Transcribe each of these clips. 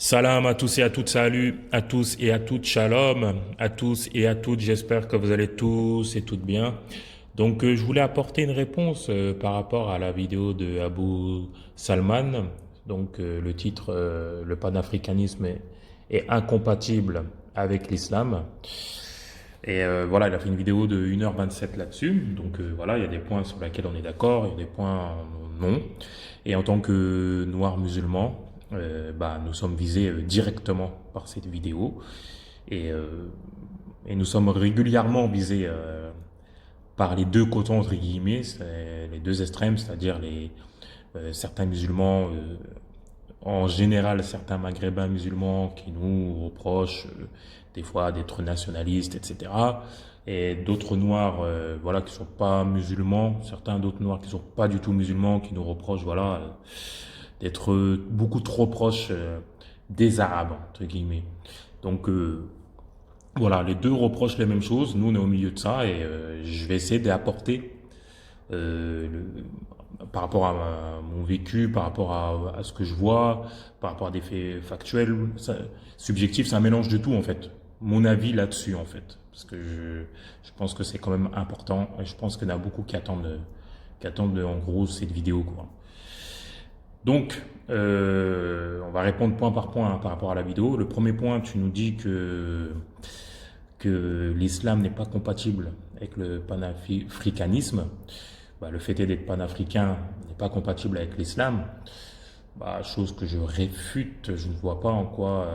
Salam à tous et à toutes, salut à tous et à toutes, shalom à tous et à toutes, j'espère que vous allez tous et toutes bien. Je voulais apporter une réponse par rapport à la vidéo de Abu Salman. Le titre, le panafricanisme est incompatible avec l'islam. Voilà, il a fait une vidéo de 1h27 là-dessus. Voilà, il y a des points sur lesquels on est d'accord, il y a des points non. Et en tant que noirs musulmans, nous sommes visés directement par cette vidéo. Et, euh, et nous sommes régulièrement visés par les deux côtés, entre guillemets, les deux extrêmes, c'est-à-dire certains musulmans, en général certains maghrébins musulmans qui nous reprochent des fois d'être nationalistes, etc. Et d'autres noirs, voilà, qui sont pas musulmans, certains d'autres noirs qui sont pas du tout musulmans, qui nous reprochent, voilà, d'être beaucoup trop proches des Arabes, entre guillemets. Donc voilà, les deux reprochent les mêmes choses. Nous, on est au milieu de ça et je vais essayer d'apporter euh, le- par rapport à mon vécu, par rapport à ce que je vois, par rapport à des faits factuels, subjectifs, c'est un mélange de tout en fait. Mon avis là-dessus en fait, parce que je pense que c'est quand même important et je pense qu'il y en a beaucoup qui attendent en gros cette vidéo quoi. On va répondre point par point hein, par rapport à la vidéo. Le premier point, tu nous dis que l'islam n'est pas compatible avec le panafricanisme. Le fait est d'être panafricain n'est pas compatible avec l'islam. Chose que je réfute, je ne vois pas en quoi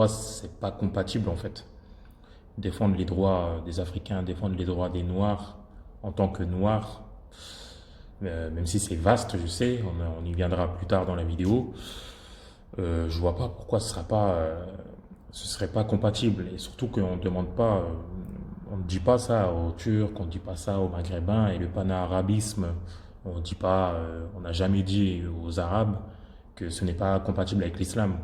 c'est pas compatible en fait. Défendre les droits des Africains, défendre les droits des Noirs en tant que Noirs, même si c'est vaste, je sais, on y viendra plus tard dans la vidéo. Je vois pas pourquoi ce serait pas compatible. Et surtout qu'on ne demande pas, on ne dit pas ça aux Turcs, on ne dit pas ça aux Maghrébins et le panarabisme, on dit pas, on n'a jamais dit aux Arabes que ce n'est pas compatible avec l'islam.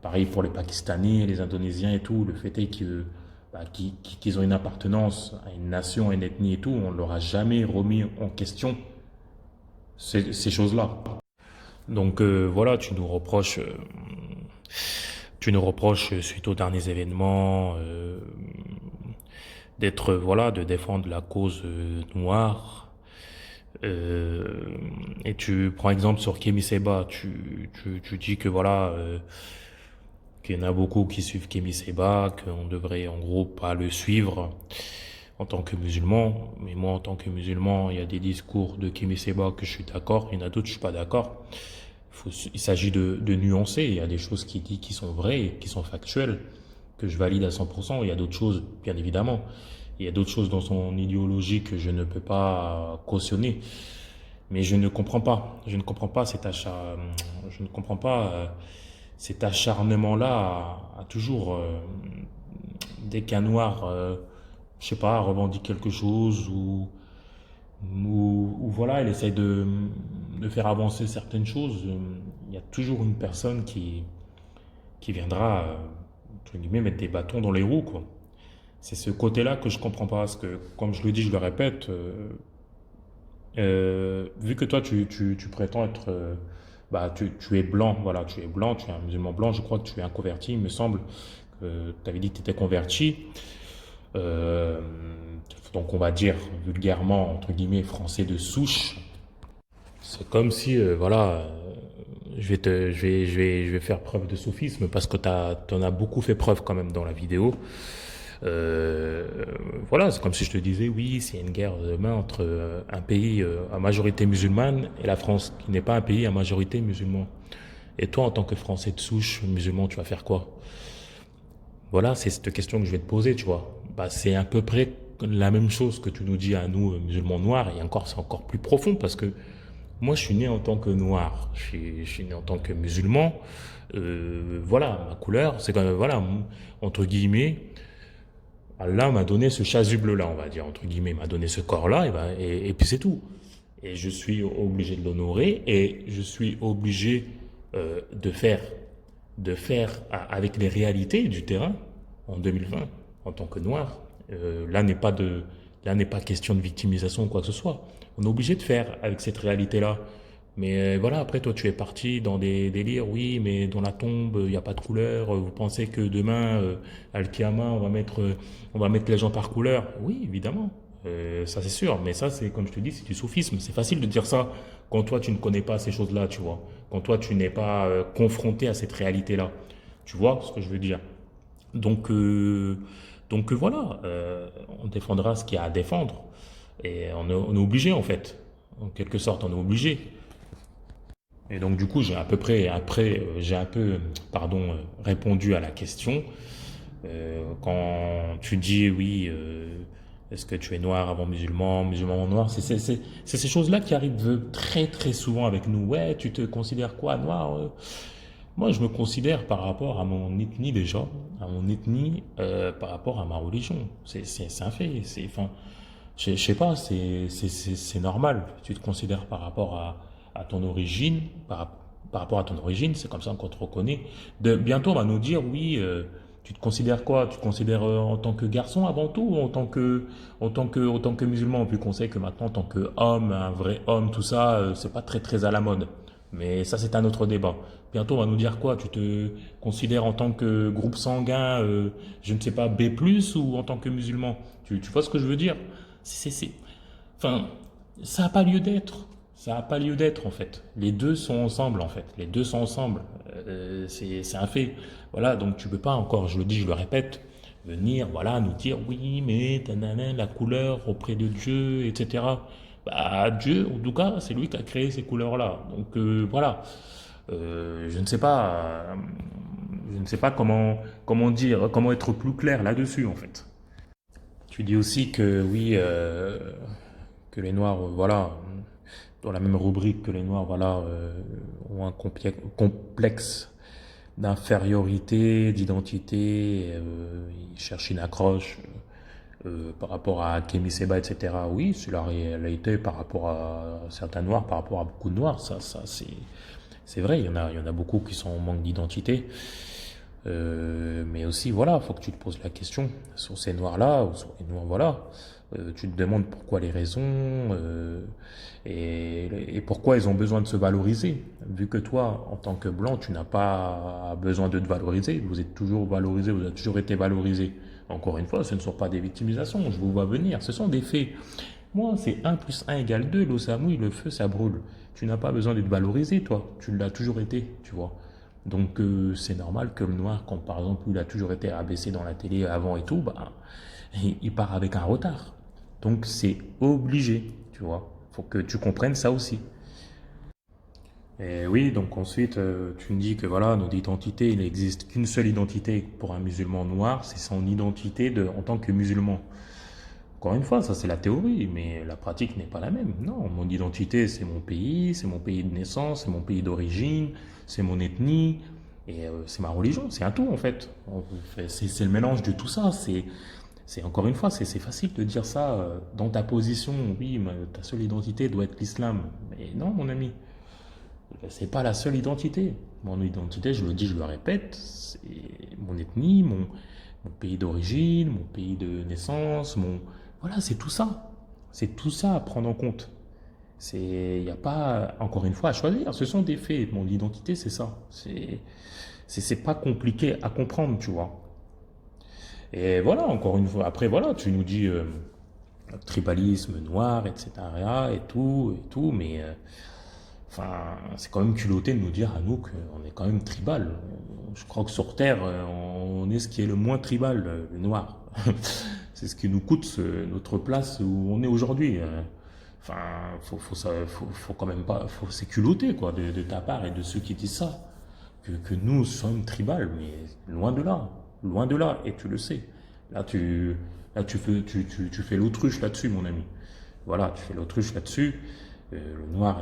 Pareil pour les Pakistanais, les Indonésiens et tout, le fait est qu'ils ont une appartenance à une nation, à une ethnie et tout, on ne leur a jamais remis en question ces choses-là. Voilà, tu nous reproches suite aux derniers événements d'être voilà, de défendre la cause noire. Euh, et tu prends exemple sur Kémy Seba, tu dis que voilà, qu'il y en a beaucoup qui suivent Kémy Seba, qu'on devrait en gros pas le suivre en tant que musulman. Mais moi, en tant que musulman, il y a des discours de Kémy Seba que je suis d'accord, il y en a d'autres je suis pas d'accord. Il s'agit de nuancer. Il y a des choses qu'il dit qui sont vraies, qui sont factuelles, que je valide à 100%. Il y a d'autres choses, bien évidemment. Il y a d'autres choses dans son idéologie que je ne peux pas cautionner. Mais je ne comprends pas. Je ne comprends pas je ne comprends pas cet acharnement-là à toujours, dès qu'un noir, je sais pas, revendique quelque chose ou voilà, il essaye de faire avancer certaines choses. Il y a toujours une personne qui viendra, entre guillemets, mettre des bâtons dans les roues, quoi. C'est ce côté-là que je comprends pas, parce que, comme je le dis, je le répète, vu que toi, tu prétends être, tu es blanc, voilà, tu es blanc, tu es un musulman blanc, je crois que tu es un converti, il me semble, que tu avais dit que tu étais converti. Euh, donc on va dire vulgairement, entre guillemets, français de souche. C'est comme si, je vais faire preuve de sophisme parce que t'en as beaucoup fait preuve quand même dans la vidéo. Euh, voilà, c'est comme si je te disais, oui, c'est une guerre de main entre un pays à majorité musulmane et la France, qui n'est pas un pays à majorité musulmane. Et toi, en tant que Français de souche musulman, tu vas faire quoi? Voilà, c'est cette question que je vais te poser, tu vois. C'est à peu près la même chose que tu nous dis à nous, musulmans noirs, et encore, c'est encore plus profond parce que moi, je suis né en tant que noir, je suis né en tant que musulman. Voilà, ma couleur, c'est quand même, voilà, entre guillemets, Allah m'a donné ce chasuble-là, on va dire, entre guillemets, m'a donné ce corps-là, et puis c'est tout. Et je suis obligé de l'honorer, et je suis obligé de faire avec les réalités du terrain en 2020, en tant que noir. Là n'est pas question de victimisation ou quoi que ce soit. On est obligé de faire avec cette réalité-là. Mais voilà, après, toi, tu es parti dans des délires. Oui, mais dans la tombe, il n'y a pas de couleur. Vous pensez que demain, Al-Kiyama, on va mettre les gens par couleur? Oui, évidemment. Ça, c'est sûr. Mais ça, c'est, comme je te dis, c'est du soufisme. C'est facile de dire ça quand toi, tu ne connais pas ces choses-là, tu vois. Quand toi, tu n'es pas confronté à cette réalité-là. Tu vois ce que je veux dire? Donc, voilà, on défendra ce qu'il y a à défendre. Et on est obligé, en fait. En quelque sorte, on est obligé. Et donc, du coup, j'ai un peu, pardon, répondu à la question. Quand tu dis oui, est-ce que tu es noir avant musulman, musulman avant noir, c'est ces choses-là qui arrivent très très souvent avec nous. Ouais, tu te considères quoi, noir? Moi, je me considère par rapport à mon ethnie déjà, à mon ethnie, par rapport à ma religion. C'est un fait. Enfin, je sais pas, c'est normal. Tu te considères par rapport à ton origine, par rapport à ton origine, c'est comme ça qu'on te reconnaît. Bientôt, on va nous dire, oui, tu te considères quoi? Tu te considères en tant que garçon avant tout ou en tant que musulman? Vu qu'on sait que maintenant, en tant qu'homme, un vrai homme, tout ça, c'est pas très très à la mode. Mais ça, c'est un autre débat. Bientôt, on va nous dire quoi? Tu te considères en tant que groupe sanguin, je ne sais pas, B+, ou en tant que musulman? Tu vois ce que je veux dire? Enfin, ça n'a pas lieu d'être. Ça n'a pas lieu d'être, en fait. Les deux sont ensemble, en fait. Les deux sont ensemble. C'est un fait. Voilà, donc tu peux pas encore, je le dis, je le répète, venir, voilà, nous dire, oui, mais tanana, la couleur auprès de Dieu, etc. Bah, Dieu, en tout cas, c'est lui qui a créé ces couleurs-là. Donc, voilà. Je ne sais pas, je ne sais pas comment dire, comment être plus clair là-dessus, en fait. Tu dis aussi que oui, que les Noirs, voilà, dans la même rubrique que les Noirs, voilà, ont un complexe d'infériorité, d'identité, ils cherchent une accroche par rapport à Kémy Seba, etc. Oui, c'est la réalité par rapport à certains Noirs, par rapport à beaucoup de Noirs, c'est vrai, il y en a beaucoup qui sont en manque d'identité. Mais aussi, voilà, il faut que tu te poses la question sur ces noirs-là, ou sur les noirs, voilà. Tu te demandes pourquoi les raisons et pourquoi ils ont besoin de se valoriser. Vu que toi, en tant que blanc, tu n'as pas besoin de te valoriser. Vous êtes toujours valorisé, vous avez toujours été valorisé. Encore une fois, ce ne sont pas des victimisations, je vous vois venir, ce sont des faits. Moi, c'est 1 + 1 = 2, l'eau ça mouille, le feu ça brûle. Tu n'as pas besoin d'être valorisé, toi. Tu l'as toujours été, tu vois. Donc c'est normal que le noir, quand par exemple il a toujours été abaissé dans la télé avant et tout, bah, il part avec un retard. Donc c'est obligé, tu vois. Faut que tu comprennes ça aussi. Et oui, donc ensuite tu me dis que voilà, notre identité, il n'existe qu'une seule identité pour un musulman noir, c'est son identité en tant que musulman. Encore une fois, ça c'est la théorie, mais la pratique n'est pas la même. Non, mon identité c'est mon pays de naissance, c'est mon pays d'origine, c'est mon ethnie, et c'est ma religion, c'est un tout en fait. C'est le mélange de tout ça. Encore une fois, c'est facile de dire ça dans ta position. Oui, ta seule identité doit être l'islam. Mais non, mon ami, c'est pas la seule identité. Mon identité, je le dis, je le répète, c'est mon ethnie, mon pays d'origine, mon pays de naissance, voilà, c'est tout ça. C'est tout ça à prendre en compte. Il n'y a pas, encore une fois, à choisir. Ce sont des faits. Mon identité, c'est ça. C'est pas compliqué à comprendre, tu vois. Et voilà, encore une fois. Après, voilà, tu nous dis tribalisme noir, etc. Et tout, mais enfin, c'est quand même culotté de nous dire à nous qu'on est quand même tribal. Je crois que sur Terre, on est ce qui est le moins tribal, le noir. C'est ce qui nous coûte notre place où on est aujourd'hui. Enfin, faut quand même pas, c'est culotté quoi de ta part et de ceux qui disent ça que nous sommes tribal, mais loin de là, et tu le sais. Là, tu fais l'autruche là-dessus, mon ami. Voilà, tu fais l'autruche là-dessus. Le noir,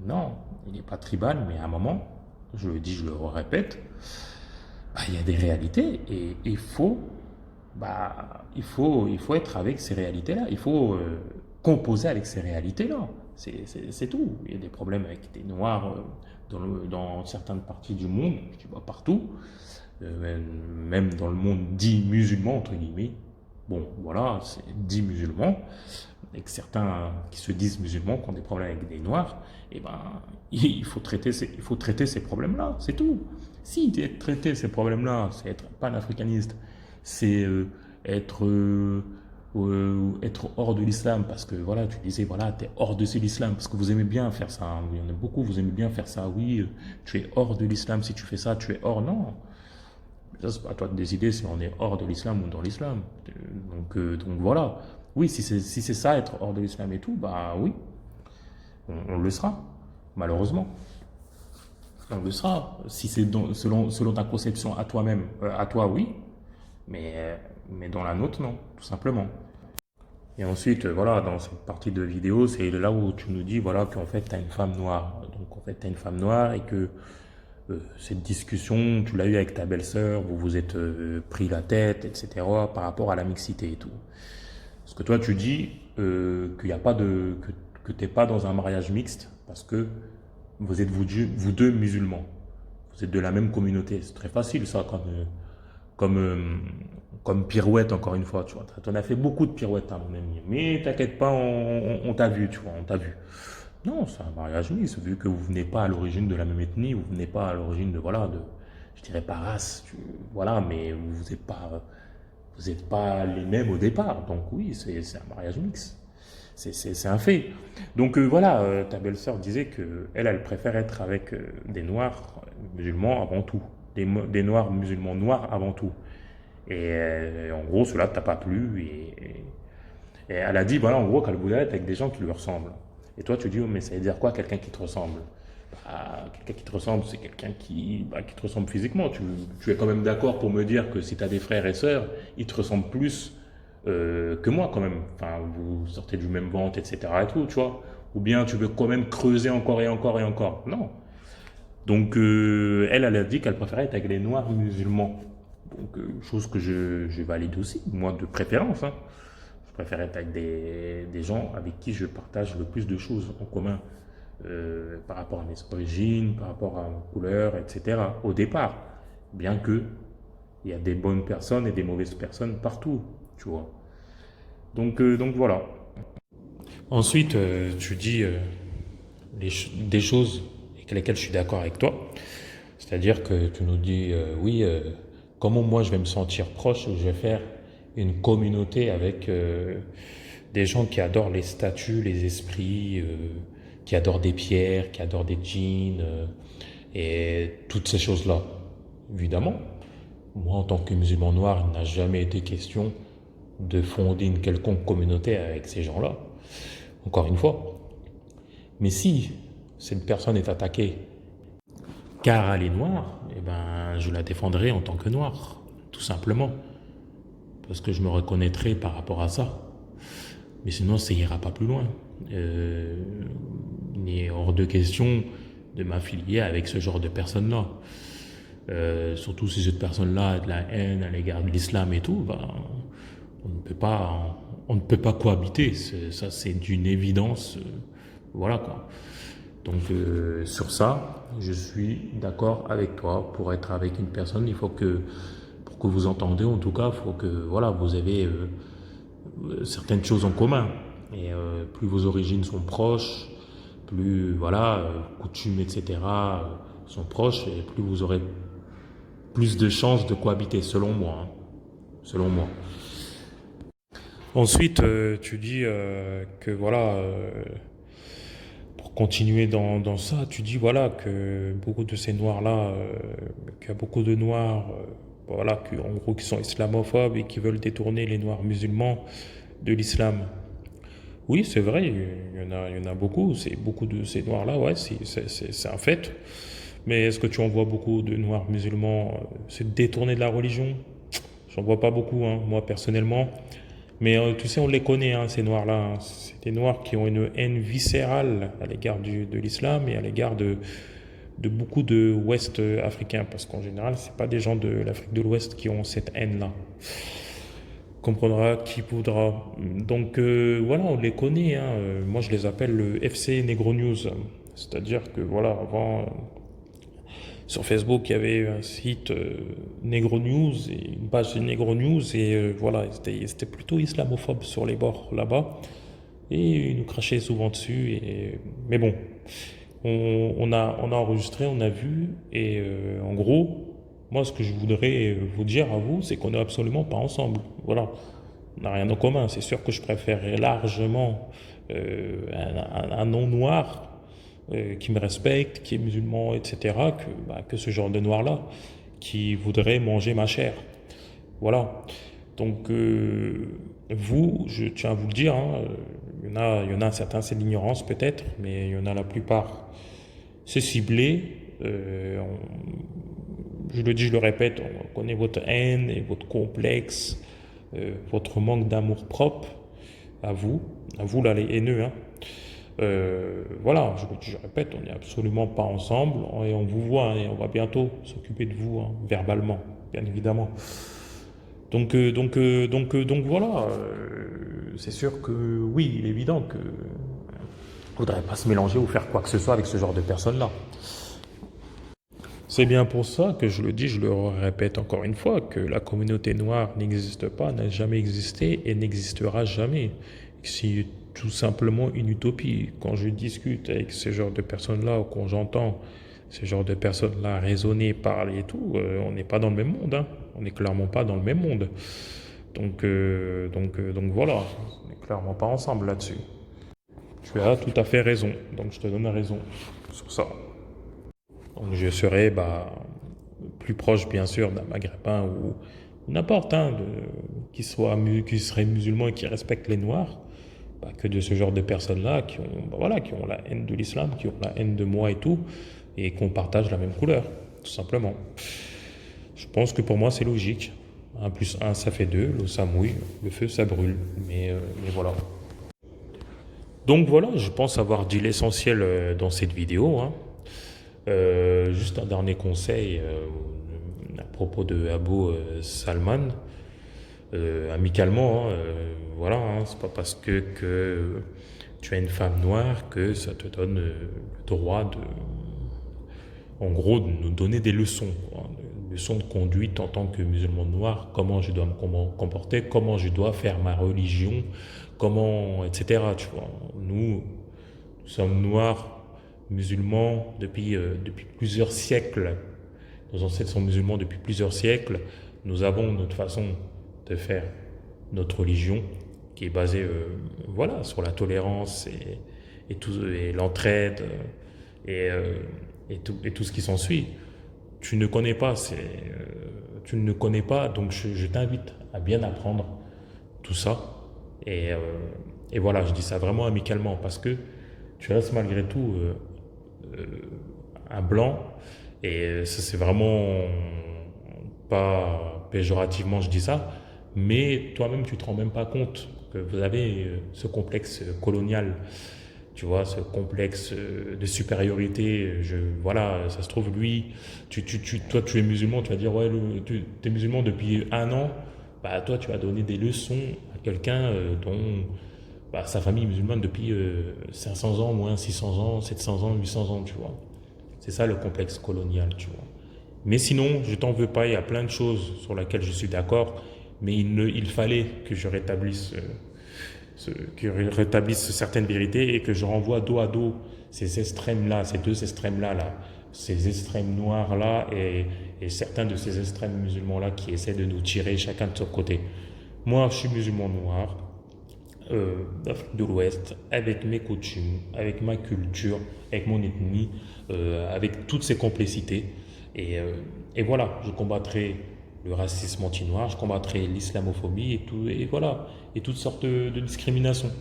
non, il n'est pas tribal, mais à un moment, je le dis, je le répète, bah, il y a des réalités et il faut être avec ces réalités-là. Il faut composer avec ces réalités-là. C'est tout. Il y a des problèmes avec des noirs dans certaines parties du monde, je dis pas partout, même dans le monde dit musulman, entre guillemets. Bon, voilà, c'est 10 musulmans, et que certains qui se disent musulmans, qui ont des problèmes avec des noirs, eh ben, il faut traiter ces problèmes-là, c'est tout. Si traiter ces problèmes-là, c'est être panafricaniste, c'est être hors de l'islam, parce que voilà, tu disais, voilà, tu es hors de l'islam, parce que vous aimez bien faire ça, hein. Il y en a beaucoup, vous aimez bien faire ça, oui, tu es hors de l'islam, si tu fais ça, tu es hors, non. Ça, c'est pas à toi de décider si on est hors de l'islam ou dans l'islam. Donc voilà. Oui, si c'est ça, être hors de l'islam et tout, bah oui, on le sera, malheureusement. On le sera. Si c'est selon ta conception à toi-même, à toi, oui, mais dans la nôtre, non, tout simplement. Et ensuite, voilà, dans cette partie de vidéo, c'est là où tu nous dis, voilà, qu'en fait, tu as une femme noire. Donc, en fait, tu as une femme noire et que cette discussion, tu l'as eu avec ta belle-sœur, vous vous êtes pris la tête, etc., par rapport à la mixité et tout. Parce que toi, tu dis qu'il n'y a pas que tu n'es pas dans un mariage mixte parce que vous êtes vous deux musulmans. Vous êtes de la même communauté. C'est très facile, ça, comme, euh, comme pirouette, encore une fois. Tu vois. On a fait beaucoup de pirouettes, hein, mon ami. Mais t'inquiète pas, on t'a vu, tu vois, on t'a vu. Non, c'est un mariage mixte, vu que vous venez pas à l'origine de la même ethnie, vous venez pas à l'origine de, voilà, je dirais pas race, voilà, mais vous êtes pas les mêmes au départ. Donc oui, c'est un mariage mixte. C'est un fait. Donc voilà, ta belle-sœur disait que elle préfère être avec des noirs musulmans avant tout, des noirs musulmans noirs avant tout. Et en gros, cela t'a pas plu. Et elle a dit, voilà, en gros, qu'elle voulait être avec des gens qui lui ressemblent. Et toi, tu dis, oh, mais ça veut dire quoi, quelqu'un qui te ressemble? Bah, quelqu'un qui te ressemble, c'est quelqu'un qui te ressemble physiquement. Tu es quand même d'accord pour me dire que si tu as des frères et sœurs, ils te ressemblent plus que moi, quand même. Enfin, vous sortez du même ventre, etc. et tout, tu vois. Ou bien tu veux quand même creuser encore et encore et encore. Non. Donc, elle a dit qu'elle préférait être avec les noirs musulmans. Donc, chose que je valide aussi, moi, de préférence, hein. Je préfère être avec des gens avec qui je partage le plus de choses en commun par rapport à mes origines, par rapport à ma couleur, etc. Au départ, bien que il y a des bonnes personnes et des mauvaises personnes partout, tu vois. Donc voilà. Ensuite, tu dis des choses avec lesquelles je suis d'accord avec toi. C'est-à-dire que tu nous dis, oui, comment moi je vais me sentir proche, je vais faire une communauté avec des gens qui adorent les statues, les esprits, qui adorent des pierres, qui adorent des djinns, et toutes ces choses-là. Évidemment, moi en tant que musulman noir, il n'a jamais été question de fonder une quelconque communauté avec ces gens-là. Encore une fois. Mais si cette personne est attaquée car elle est noire, eh ben, je la défendrai en tant que noire, tout simplement. Parce que je me reconnaîtrai par rapport à ça. Mais sinon, ça ira pas plus loin. Il est hors de question de m'affilier avec ce genre de personnes-là. Surtout si cette personne-là a de la haine à l'égard de l'islam et tout, ben, on ne peut pas cohabiter. Ça, c'est d'une évidence. Voilà quoi. Donc sur ça, je suis d'accord avec toi. Pour être avec une personne, il faut que, pour que vous entendez, en tout cas, il faut que voilà, vous avez certaines choses en commun. Et plus vos origines sont proches, plus voilà, coutumes, etc. sont proches, et plus vous aurez plus de chances de cohabiter, selon moi, hein. Selon moi. Ensuite, tu dis que voilà, pour continuer dans ça, tu dis voilà que beaucoup de ces noirs-là, qu'il y a beaucoup de noirs, voilà, en gros, qui sont islamophobes et qui veulent détourner les noirs musulmans de l'islam. Oui, c'est vrai, il y en a beaucoup. C'est beaucoup de ces noirs-là, ouais, c'est un fait. Mais est-ce que tu en vois beaucoup de noirs musulmans se détourner de la religion? J'en vois pas beaucoup, hein, moi personnellement. Mais tu sais, on les connaît, hein, ces noirs-là, hein. C'est des noirs qui ont une haine viscérale à l'égard de l'islam et à l'égard de beaucoup de Ouest africains. Parce qu'en général, c'est pas des gens de l'Afrique de l'Ouest qui ont cette haine-là. Comprendra qui voudra. Donc voilà, on les connaît, hein. Moi, je les appelle le FC Negro News. C'est-à-dire que voilà, avant, Sur Facebook, il y avait un site Negro News et une page de Negro News et voilà, c'était plutôt islamophobe sur les bords là-bas et ils nous crachaient souvent dessus. Mais bon, on a enregistré, on a vu et en gros, moi ce que je voudrais vous dire à vous, c'est qu'on n'est absolument pas ensemble. Voilà, on n'a rien en commun. C'est sûr que je préférerais largement un non-noir qui me respecte, qui est musulman, etc., que ce genre de noir-là, qui voudrait manger ma chair. Voilà. Donc, vous, je tiens à vous le dire, hein, il y en a certains, c'est l'ignorance peut-être, mais il y en a la plupart, c'est ciblé. Je le dis, je le répète, on connaît votre haine et votre complexe, votre manque d'amour propre à vous là les haineux, hein. Voilà, je répète, on n'est absolument pas ensemble et on vous voit hein, et on va bientôt s'occuper de vous hein, verbalement, bien évidemment. Donc voilà, c'est sûr que oui, il est évident que ne faudrait pas se mélanger ou faire quoi que ce soit avec ce genre de personnes-là. C'est bien pour ça que je le dis, je le répète encore une fois, que la communauté noire n'existe pas, n'a jamais existé et n'existera jamais. C'est tout simplement une utopie. Quand je discute avec ce genre de personnes-là, ou quand j'entends ce genre de personnes-là raisonner, parler et tout, on n'est pas dans le même monde, hein. On n'est clairement pas dans le même monde. Donc voilà, on n'est clairement pas ensemble là-dessus. Tu as tout à fait raison, donc je te donne raison sur ça. Donc je serai plus proche bien sûr d'un maghrébin ou n'importe hein, qui serait musulman et qui respecte les noirs que de ce genre de personnes-là qui ont, voilà, qui ont la haine de l'islam, qui ont la haine de moi et tout, et qu'on partage la même couleur, tout simplement. Je pense que pour moi c'est logique. Un plus un ça fait 2, l'eau ça mouille, le feu ça brûle, mais voilà. Donc voilà, je pense avoir dit l'essentiel dans cette vidéo, hein. Juste un dernier conseil à propos de Abu Salman. Amicalement, hein, voilà, hein, c'est pas parce que tu as une femme noire que ça te donne le droit en gros, de nous donner des leçons, quoi, des leçons de conduite en tant que musulman noir, comment je dois me comporter, comment je dois faire ma religion, comment, etc. Tu vois, nous sommes noirs, musulmans depuis plusieurs siècles. Nos ancêtres sont musulmans depuis plusieurs siècles. Nous avons notre façon de faire notre religion qui est basée voilà, sur la tolérance et l'entraide et, euh, et tout ce qui s'ensuit. Tu ne connais pas, tu ne connais pas, donc je t'invite à bien apprendre tout ça. Et, euh, et voilà, je dis ça vraiment amicalement parce que tu restes malgré tout euh, un blanc et ça c'est vraiment pas péjorativement je dis ça, mais toi-même tu te rends même pas compte que vous avez ce complexe colonial, tu vois, ce complexe de supériorité. Voilà, ça se trouve lui, toi tu es musulman, tu vas dire ouais, tu es musulman depuis un an, bah toi tu vas donner des leçons à quelqu'un dont sa famille est musulmane depuis 500 ans, moins 600 ans, 700 ans, 800 ans, tu vois. C'est ça le complexe colonial, tu vois. Mais sinon, je t'en veux pas, il y a plein de choses sur lesquelles je suis d'accord, mais il fallait que je rétablisse, certaines vérités et que je renvoie dos à dos ces extrêmes-là, ces deux extrêmes-là, ces extrêmes noirs-là et certains de ces extrêmes musulmans-là qui essaient de nous tirer chacun de son côté. Moi, je suis musulman noir, d'Afrique de l'Ouest, avec mes coutumes, avec ma culture, avec mon ethnie, avec toutes ces complexités. Et, euh, et voilà, je combattrai le racisme anti-noir, je combattrai l'islamophobie et tout, et voilà, et toutes sortes de discriminations.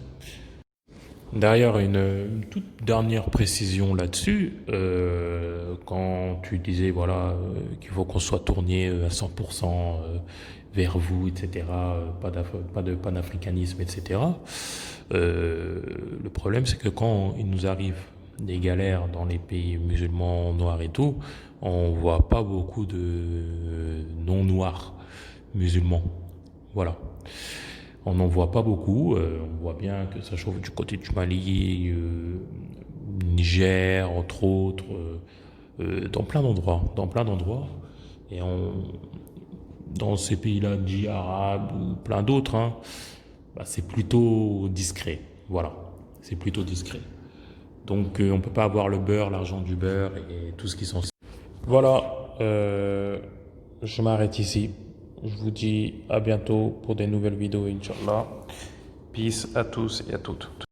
D'ailleurs, une toute dernière précision là-dessus, quand tu disais voilà qu'il faut qu'on soit tourné à 100% vers vous, etc., pas de panafricanisme, etc. Le problème, c'est que quand il nous arrive des galères dans les pays musulmans noirs et tout, on voit pas beaucoup de non-noirs musulmans. Voilà. On n'en voit pas beaucoup. On voit bien que ça chauffe du côté du Mali, Niger, entre autres, dans plein d'endroits, et dans ces pays-là dits arabes ou plein d'autres, hein, bah, c'est plutôt discret. Voilà, c'est plutôt discret. Donc on peut pas avoir le beurre, l'argent du beurre et tout ce qui s'en suit. Voilà, je m'arrête ici. Je vous dis à bientôt pour des nouvelles vidéos, Inch'Allah. Peace à tous et à toutes.